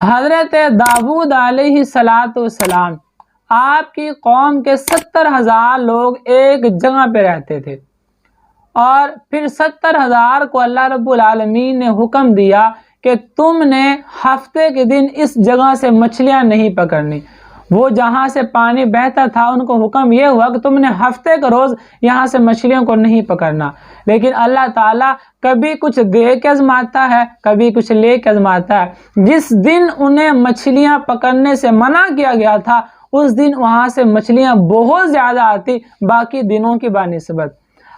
حضرت داؤد علیہ السلام آپ کی قوم کے 70,000 لوگ ایک جگہ پہ رہتے تھے، اور پھر 70,000 کو اللہ رب العالمین نے حکم دیا کہ تم نے ہفتے کے دن اس جگہ سے مچھلیاں نہیں پکڑنی۔ وہ جہاں سے پانی بہتا تھا ان کو حکم یہ ہوا کہ تم نے ہفتے کا روز یہاں سے مچھلیوں کو نہیں پکڑنا، لیکن اللہ تعالیٰ کبھی کچھ دے کے آزماتا ہے، کبھی کچھ لے کے آزماتا ہے۔ جس دن انہیں مچھلیاں پکڑنے سے منع کیا گیا تھا اس دن وہاں سے مچھلیاں بہت زیادہ آتی باقی دنوں کی بنسبت۔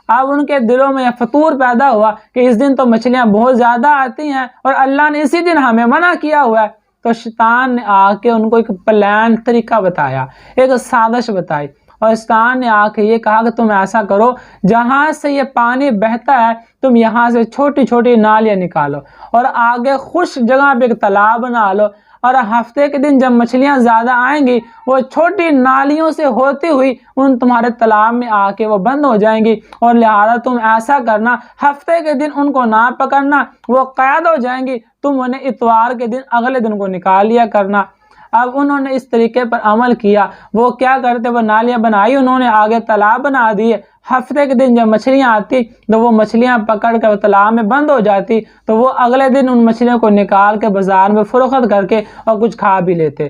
اب ان کے دلوں میں فطور پیدا ہوا کہ اس دن تو مچھلیاں بہت زیادہ آتی ہیں اور اللہ نے اسی دن ہمیں منع کیا ہوا ہے۔ تو شیطان نے آ کے ان کو ایک پلان طریقہ بتایا، ایک سازش بتائی، اور شیطان نے آ کے یہ کہا کہ تم ایسا کرو، جہاں سے یہ پانی بہتا ہے تم یہاں سے چھوٹی چھوٹی نالیاں نکالو اور آگے خشک جگہ پہ ایک تالاب بنا لو، اور ہفتے کے دن جب مچھلیاں زیادہ آئیں گی وہ چھوٹی نالیوں سے ہوتی ہوئی ان تمہارے تالاب میں آ کے وہ بند ہو جائیں گی، اور لہذا تم ایسا کرنا ہفتے کے دن ان کو نہ پکڑنا، وہ قید ہو جائیں گی، تم انہیں اتوار کے دن اگلے دن کو نکال لیا کرنا۔ اب انہوں نے اس طریقے پر عمل کیا، وہ کیا کرتے، وہ نالیاں بنائی، انہوں نے آگے تالاب بنا دیے، ہفتے کے دن جب مچھلیاں آتی تو وہ مچھلیاں پکڑ کر تالاب میں بند ہو جاتی، تو وہ اگلے دن ان مچھلیوں کو نکال کے بازار میں فروخت کر کے اور کچھ کھا بھی لیتے۔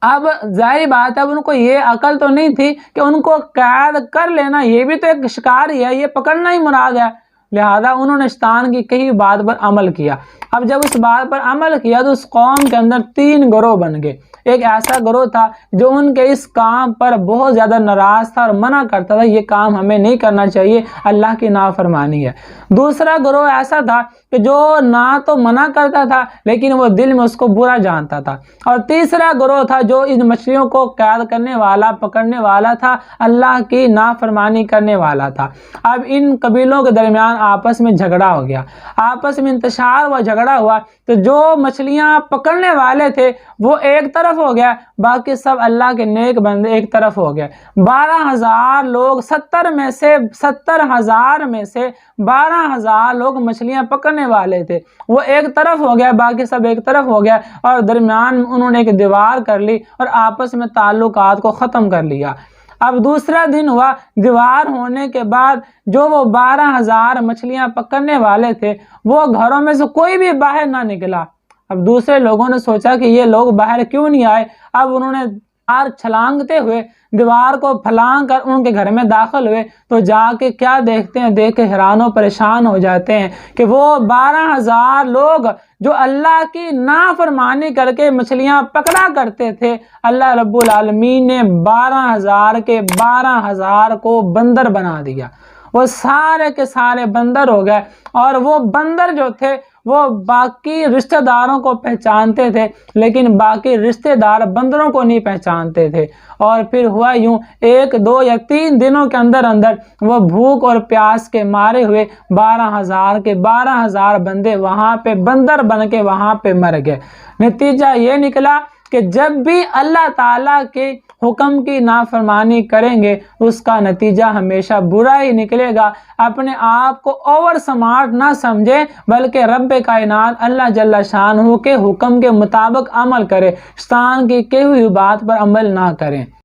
اب ظاہری بات ہے اب ان کو یہ عقل تو نہیں تھی کہ ان کو قید کر لینا یہ بھی تو ایک شکار ہی ہے، یہ پکڑنا ہی مراد ہے، لہذا انہوں نے شیطان کی کہی بات پر عمل کیا۔ اب جب اس بات پر عمل کیا تو اس قوم کے اندر 3 گروہ بن گئے۔ ایک ایسا گروہ تھا جو ان کے اس کام پر بہت زیادہ ناراض تھا اور منع کرتا تھا یہ کام ہمیں نہیں کرنا چاہیے، اللہ کی نافرمانی ہے۔ دوسرا گروہ ایسا تھا کہ جو نہ تو منع کرتا تھا لیکن وہ دل میں اس کو برا جانتا تھا، اور تیسرا گروہ تھا جو ان مچھلیوں کو قید کرنے والا، پکڑنے والا تھا، اللہ کی نافرمانی کرنے والا تھا۔ اب ان قبیلوں کے درمیان آپس میں جھگڑا ہو گیا، آپس میں انتشار ہوا، جھگڑا ہوا، تو جو مچھلیاں پکڑنے والے تھے وہ ایک طرف ہو گیا، باقی سب اللہ کے نیک بندے ایک طرف ہو گئے۔ 12,000 لوگ 70 میں سے 70,000 میں سے 12,000 لوگ مچھلیاں پکڑنے والے تھے، وہ ایک طرف ہو گیا، باقی سب ایک طرف ہو گیا، اور درمیان میں انہوں نے ایک دیوار کر لی اور آپس میں تعلقات کو ختم کر لیا۔ اب دوسرا دن ہوا، دیوار ہونے کے بعد جو وہ 12,000 مچھلیاں پکڑنے والے تھے وہ گھروں میں سے کوئی بھی باہر نہ نکلا۔ اب دوسرے لوگوں نے سوچا کہ یہ لوگ باہر کیوں نہیں آئے، اب انہوں نے دیوار چھلانگتے ہوئے دیوار کو پھلانگ کر ان کے گھر میں داخل ہوئے، تو جا کے کیا دیکھتے ہیں، دیکھ کے حیران و پریشان ہو جاتے ہیں کہ وہ 12,000 لوگ جو اللہ کی نافرمانی کر کے مچھلیاں پکڑا کرتے تھے، اللہ رب العالمین نے 12,000 کے 12,000 کو بندر بنا دیا، وہ سارے کے سارے بندر ہو گئے، اور وہ بندر جو تھے وہ باقی رشتہ داروں کو پہچانتے تھے لیکن باقی رشتہ دار بندروں کو نہیں پہچانتے تھے، اور پھر ہوا یوں 1 2 یا 3 دنوں کے اندر وہ بھوک اور پیاس کے مارے ہوئے 12,000 کے 12,000 بندے وہاں پہ بندر بن کے وہاں پہ مر گئے۔ نتیجہ یہ نکلا کہ جب بھی اللہ تعالیٰ کے حکم کی نافرمانی کریں گے اس کا نتیجہ ہمیشہ برا ہی نکلے گا۔ اپنے آپ کو اوور سمارٹ نہ سمجھیں بلکہ رب کائنات اللہ جل شانہ کے حکم کے مطابق عمل کرے، شیطان کی کہی ہوئی بات پر عمل نہ کریں۔